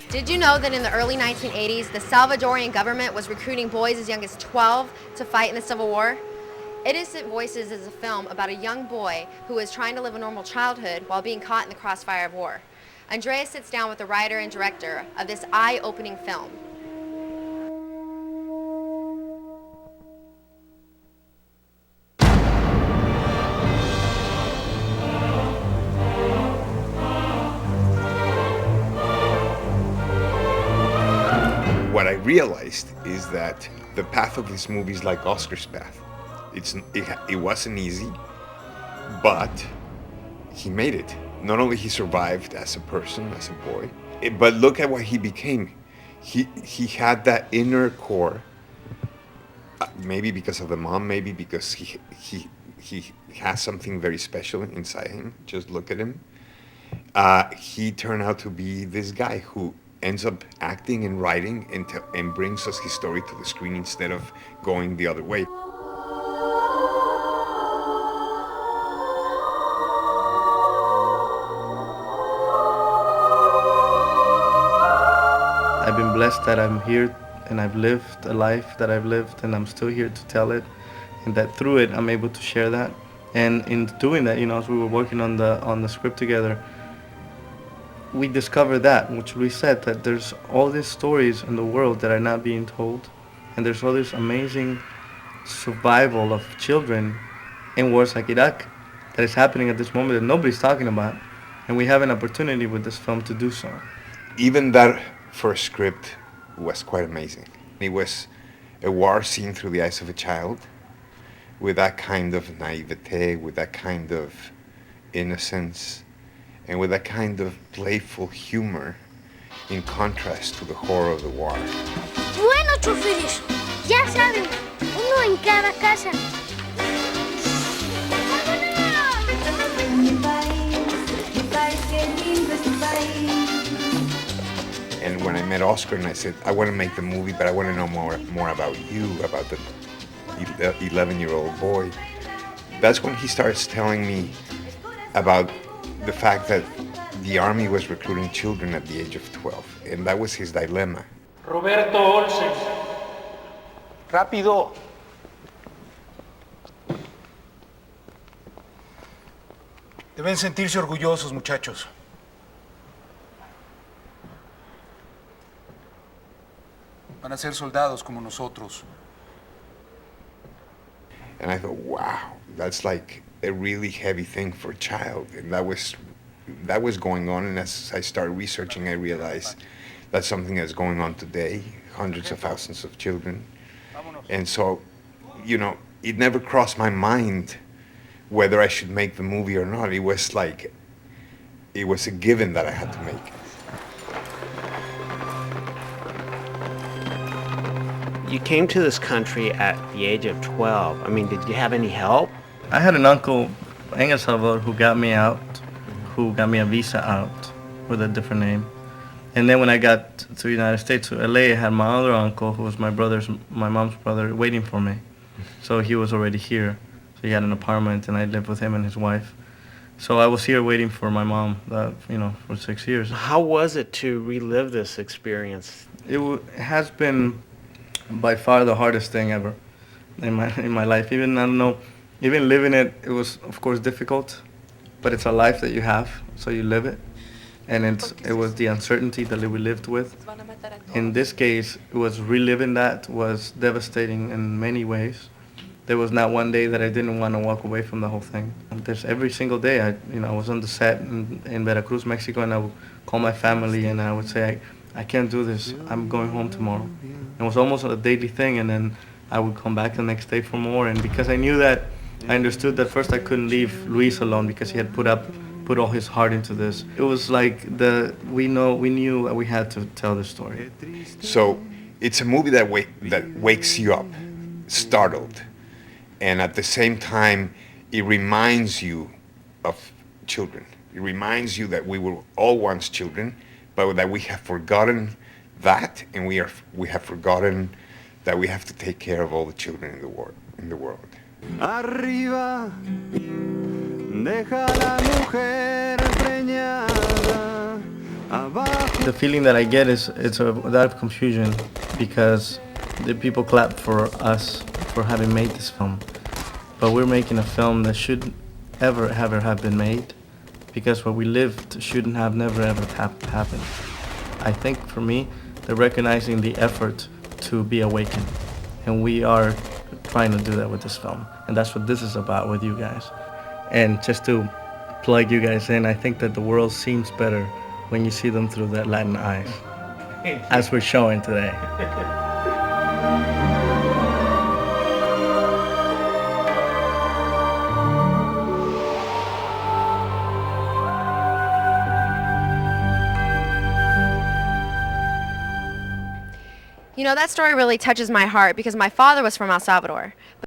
Did you know that in the early 1980s, the Salvadorian government was recruiting boys as young as 12 to fight in the Civil War? Innocent Voices is a film about a young boy who is trying to live a normal childhood while being caught in the crossfire of war. Andrea sits down with the writer and director of this eye-opening film. What I realized is that the path of this movie is like Oscar's path. It wasn't easy, but he made it. Not only he survived as a person, as a boy, but look at what he became. He had that inner core. Maybe because of the mom, maybe because he has something very special inside him. Just look at him. He turned out to be this guy who ends up acting and writing and brings us his story to the screen instead of going the other way. I've been blessed that I'm here and I've lived a life that I've lived and I'm still here to tell it, and that through it I'm able to share that. And in doing that, as we were working on the script together, we discovered that, which we said, that there's all these stories in the world that are not being told, and there's all this amazing survival of children in wars like Iraq that is happening at this moment that nobody's talking about, and we have an opportunity with this film to do so. Even that first script was quite amazing. It was a war seen through the eyes of a child, with that kind of naivete, with that kind of innocence, and with that kind of playful humor in contrast to the horror of the war. Bueno, choferes, ya saben, uno en cada casa. And when I met Oscar and I said, I want to make the movie, but I want to know more about you, about the 11-year-old boy, that's when he starts telling me about the fact that the army was recruiting children at the age of 12, and that was his dilemma. Roberto Olsen. Rápido. Deben sentirse orgullosos, muchachos. Van a ser soldados como nosotros. And I thought, wow, that's like a really heavy thing for a child. And that was going on. And as I started researching, I realized that's something that's going on today, hundreds of thousands of children. And so, it never crossed my mind whether I should make the movie or not. It was a given that I had to make. You came to this country at the age of 12. I mean, did you have any help? I had an uncle in El Salvador who got me out, who got me a visa out with a different name. And then when I got to the United States, to LA, I had my other uncle, who was my mom's brother, waiting for me. So he was already here. So he had an apartment, and I lived with him and his wife. So I was here waiting for my mom, for 6 years. How was it to relive this experience? It has been by far the hardest thing ever in my life. Even living it, it was of course difficult, but it's a life that you have, so you live it. And it was the uncertainty that we lived with. In this case, it was reliving that was devastating in many ways. There was not one day that I didn't want to walk away from the whole thing. And there's every single day I was on the set in Veracruz, Mexico, and I would call my family and I would say, I can't do this. I'm going home tomorrow. It was almost a daily thing, and then I would come back the next day for more. And because I knew that, I understood that first I couldn't leave Luis alone because he had put all his heart into this. It was like we knew that we had to tell the story. So it's a movie that wakes you up, startled, and at the same time, it reminds you of children. It reminds you that we were all once children, but that we have forgotten that, and we have forgotten that we have to take care of all the children in the world. Arriba, deja la mujer preñada, abajo. The feeling that I get is it's a lot of confusion because the people clap for us for having made this film, but we're making a film that should ever have been made because what we lived shouldn't have never ever happened. I think for me, they're recognizing the effort to be awakened, and we are trying to do that with this film, and that's what this is about with you guys. And just to plug you guys in, I think that the world seems better when you see them through that Latin eyes, as we're showing today. You know, that story really touches my heart because my father was from El Salvador.